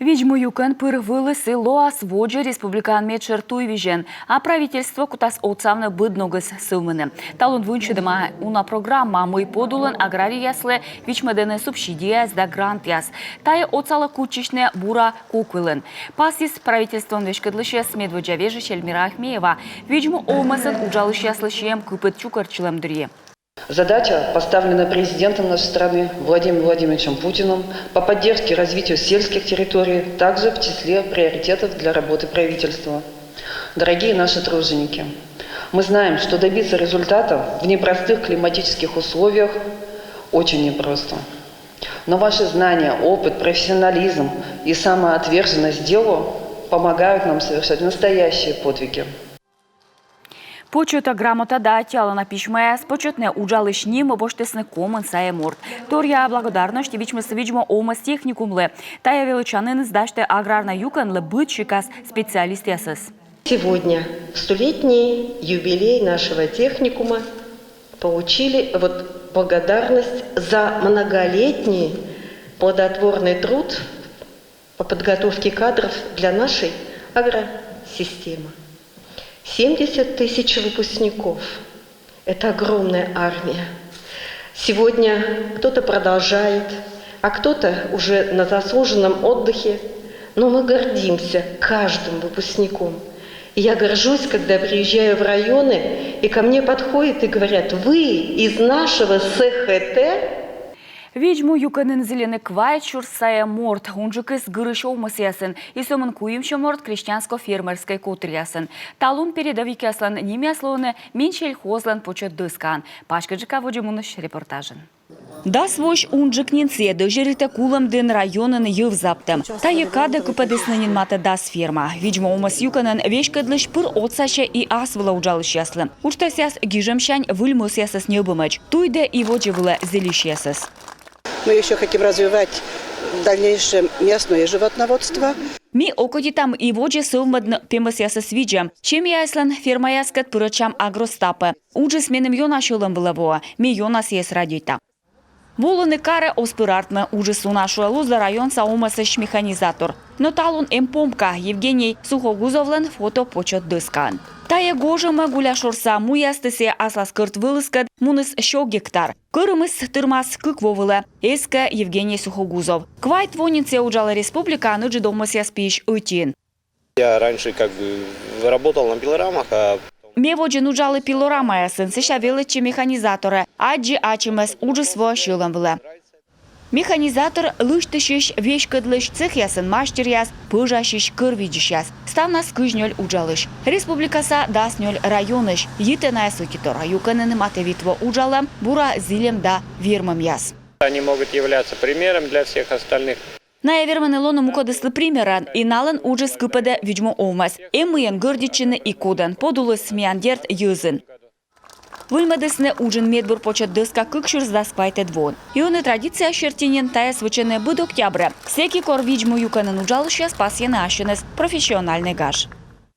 Видимо, юкан пырвылы село осводжи республикан мечер туйвижен, а правительство кутас отцавны быдногыз сылмыны. Талун вынчыдыма уна программа мой подулын аграрияслы вичмедены субсидия да грант яс. Тая отцала кучичне бура куквылын. Пасис правительством вешкадлыше смедводжавежи Шельмира Ахмеева. Видимо, олмасын уджалыш яслышем купыт чукарчылым дырье. Задача, поставленная президентом нашей страны Владимиром Владимировичем Путиным по поддержке развития сельских территорий, также в числе приоритетов для работы правительства. Дорогие наши труженики, мы знаем, что добиться результата в непростых климатических условиях очень непросто. Но ваши знания, опыт, профессионализм и самоотверженность делу помогают нам совершать настоящие подвиги. Почута грамота да тяла на письме, спочетне уджалыш ним обоштесне комен сае морд. Тория благодарность видимо омас техникумле. Тая величанин сдаште аграрна юканле бытчикас специалист ясыс. Сегодня, в столетний юбилей нашего техникума, получили благодарность за многолетний плодотворный труд по подготовке кадров для нашей агросистемы. 70 тысяч выпускников – это огромная армия. Сегодня кто-то продолжает, а кто-то уже на заслуженном отдыхе. Но мы гордимся каждым выпускником. И я горжусь, когда приезжаю в районы, и ко мне подходят и говорят: вы из нашего СХТ? Видимо, юканын зеленый квайчур сая морд, унжикыс гырыш омысясын, и сомын куимчо морд крестьянско-фермерской кутрясын. Талун передовик яслан немяслоны меньшель хозлан почет дыскан. Пашкаджика водимуныш репортажен. Да свойш унжикнинце дожерите кулам дын районын йывзаптым. Та екады купадыснынин мата дас ферма. Видимо, омыс юканын вешкадлыш пыр отсаще и асвыла уджалыш яслым. Уштасяс гижемщань выльмыс ясыс небымыч. Туйде и воджевыла зелищ ясыс. Мы еще хотим развивать в дальнейшем местное животноводство. Ми окоди там и воджи сылмадны пемыс ясыс виджам. Чем яслан ферма яскат пырычам агростапы. Уджи сменым йонашылым вылавоа. Ми йонас ес радита. Волыны каре оспырартны ужасу нашу луза район саумасыш механизатор. Но талун эмпомка Евгений Сухогузовлен фото почет дыскан. Тая гожыма гуля шорса муястысе аслас кырт вылыскат муныс шо гектар. Кырымыс тырмас кыквовыла эска Евгений Сухогузов. Квайт вонинце уджала республика аныджи домас яспиш утин. Я раньше работал на пилорамах, Ме воджин уджалы пилорама ясын сыша величи механизаторы, аджи ачимас ужасво шылым вылы. Механизатор лыштышыш вешкадлыш цех ясын мастер яс, пыжашыш кырвиджиш яс. Ставнас кыжнёль уджалыш. Республикаса даснёль районыш. Йытыная сукитора юканын матевитво уджалам, бура зилем да вермам яс. Они могут являться примером для всех остальных. На эверманы лону мукодыслы примеран и налан уже скыпаде видимо омас. Эмыен гордичины и кодан подулы смяндерт юзын. Выльмадысны ужин медбур почет дыска кыкшур сдасквайте двон. И он и традиция шертинен тая свычены быд октября. Всеки кор видимо юканын уджалыш спасьены ашенес профессиональный гаш.